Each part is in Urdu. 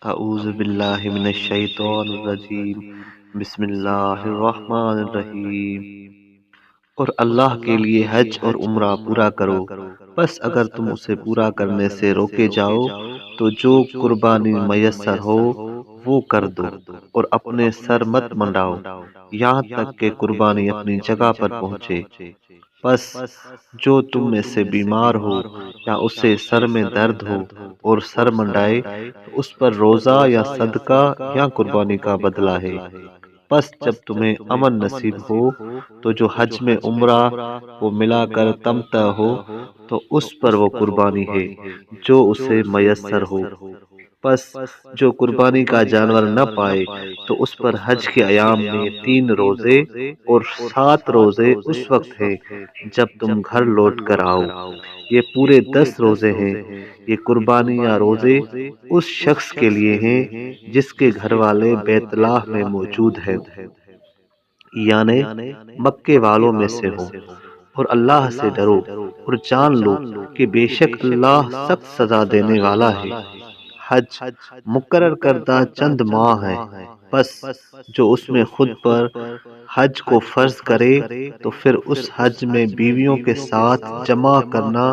اعوذ باللہ من الشیطان الرجیم، بسم اللہ الرحمن الرحیم۔ اور اللہ کے لیے حج اور عمرہ پورا کرو، بس اگر تم اسے پورا کرنے سے روکے جاؤ تو جو قربانی میسر ہو وہ کر دو، اور اپنے سر مت منڈاؤ یہاں تک کہ قربانی اپنی جگہ پر پہنچے۔ بس جو تم میں سے بیمار ہو یا اسے سر میں درد ہو اور سر منڈائے تو اس پر روزہ یا صدقہ یا قربانی کا بدلہ ہے۔ بس جب تمہیں امن نصیب ہو تو جو حج میں عمرہ کو ملا کر تمتع ہو تو اس پر وہ قربانی ہے جو اسے میسر ہو۔ بس جو قربانی کا جانور نہ پائے تو اس پر حج کے ایام میں 3 روزے اور 7 روزے اس وقت ہے جب تم گھر لوٹ کر آؤ۔ یہ پورے 10 روزے ہیں۔ یہ قربانی یا روزے اس شخص کے لیے ہیں جس کے گھر والے بیت اللہ میں موجود ہیں، یعنی مکے والوں میں سے ہوں۔ اور اللہ سے ڈرو اور جان لو کہ بے شک اللہ سخت سزا دینے والا ہے۔ حج مقرر کردہ چند ماہ ہے، بس جو اس میں خود پر حج کو فرض کرے تو پھر اس حج میں بیویوں کے ساتھ جمع کرنا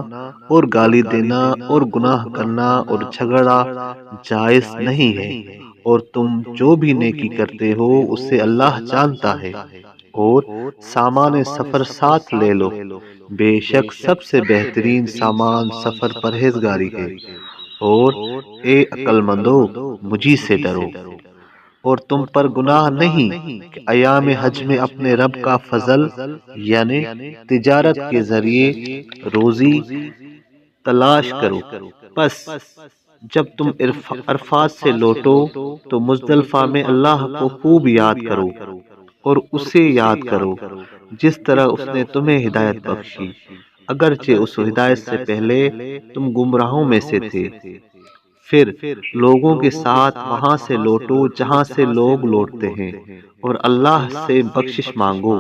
اور گالی دینا اور گناہ کرنا اور جھگڑا جائز نہیں ہے، اور تم جو بھی نیکی کرتے ہو اسے اللہ جانتا ہے۔ اور سامان سفر ساتھ لے لو، بے شک سب سے بہترین سامان سفر پرہیزگاری ہے۔ اور اے عقل مندو، مجھی سے ڈرو۔ اور تم پر گناہ نہیں کہ ایام حج میں اپنے رب کا فضل یعنی تجارت کے ذریعے روزی تلاش کرو۔ بس جب تم عرفات سے لوٹو تو مزدلفہ میں اللہ کو خوب یاد کرو اور اسے یاد کرو جس طرح اس نے تمہیں ہدایت بخشی، اگرچہ اس ہدایت سے پہلے تم گمراہوں میں سے تھے۔ پھر لوگوں کے ساتھ وہاں سے لوٹو جہاں سے لوگ لوٹتے ہیں، اور اللہ سے بخشش مانگو،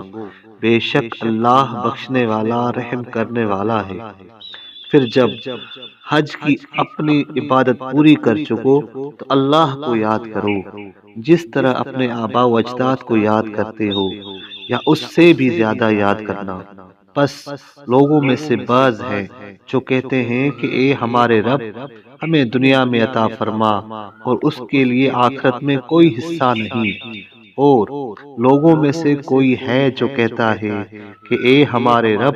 بے شک اللہ بخشنے والا رحم کرنے والا ہے۔ پھر جب حج کی اپنی عبادت پوری کر چکو تو اللہ کو یاد کرو جس طرح اپنے آباء و اجداد کو یاد کرتے ہو یا اس سے بھی زیادہ یاد کرنا۔ بس لوگوں میں سے بعض ہیں جو کہتے ہیں کہ اے ہمارے رب، ہمیں دنیا میں عطا فرما اور اس کے لیے آخرت میں کوئی حصہ نہیں۔ اور لوگوں میں سے کوئی ہے جو کہتا ہے کہ اے ہمارے رب،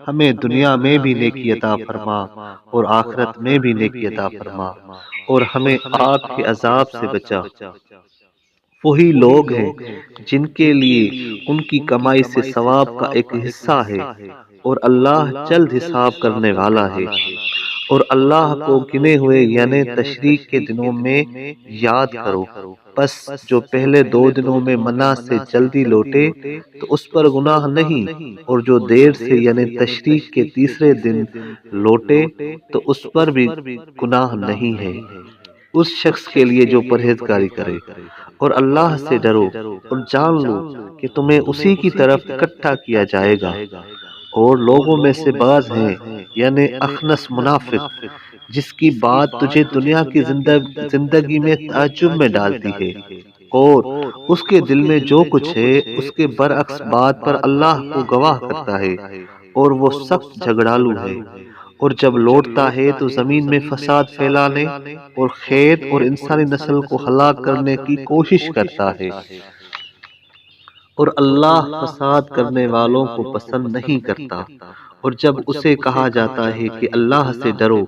ہمیں دنیا میں بھی نیکی عطا فرما اور آخرت میں بھی نیکی عطا فرما اور ہمیں آگ کے عذاب سے بچا۔ وہی لوگ ہیں جن کے لیے ان کی کمائی سے ثواب کا ایک حصہ ہے، اور اللہ جلد حساب کرنے والا ہے۔ اور اللہ کو گنے ہوئے یعنی تشریق کے دنوں میں یاد کرو۔ بس جو پہلے 2 دنوں میں منع سے جلدی لوٹے تو اس پر گناہ نہیں، اور جو دیر سے یعنی تشریق کے تیسرے دن لوٹے تو اس پر بھی گناہ نہیں ہے، اس شخص کے لیے جو پرہیزگاری کرے۔ اور اللہ سے ڈرو اور جان لو کہ تمہیں اسی کی طرف اکٹھا کیا جائے گا۔ اور لوگوں میں سے بعض ہیں یعنی اخنس منافق جس کی بات تجھے دنیا کی زندگی میں تعجب میں ڈالتی ہے، اور اس کے دل میں جو کچھ ہے اس کے برعکس بات پر اللہ کو گواہ کرتا ہے، اور وہ سخت جھگڑالو ہے۔ اور جب لوٹتا ہے تو زمین میں فساد پھیلانے اور کھیت اور انسانی نسل کو ہلاک کرنے کی کوشش کرتا ہے، اور اللہ فساد کرنے والوں کو پسند نہیں کرتا۔ اور جب اسے کہا جاتا ہے کہ اللہ سے ڈرو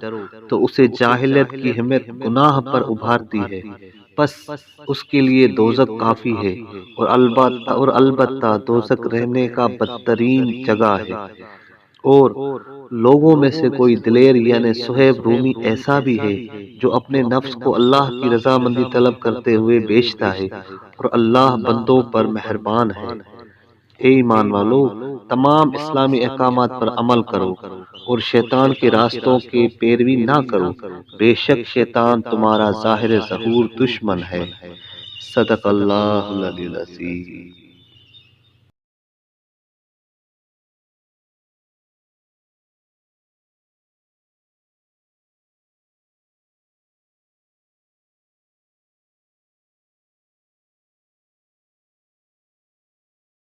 تو اسے جاہلیت کی ہمت گناہ پر ابھارتی ہے، بس اس کے لیے دوزخ کافی ہے، اور البتہ دوزخ رہنے کا بدترین جگہ ہے۔ اور لوگوں میں سے کوئی دلیر یعنی صہیب رومی ایسا بھی ہے جو اپنے نفس کو اللہ کی رضامندی طلب کرتے ہوئے بیچتا ہے، اور اللہ بندوں پر مہربان ہے۔ اے ایمان والو، تمام اسلامی احکامات پر عمل کرو اور شیطان کے راستوں کی پیروی نہ کرو، بے شک شیطان تمہارا ظاہر ظہور دشمن ہے۔ صدق اللہ العلی العظیم۔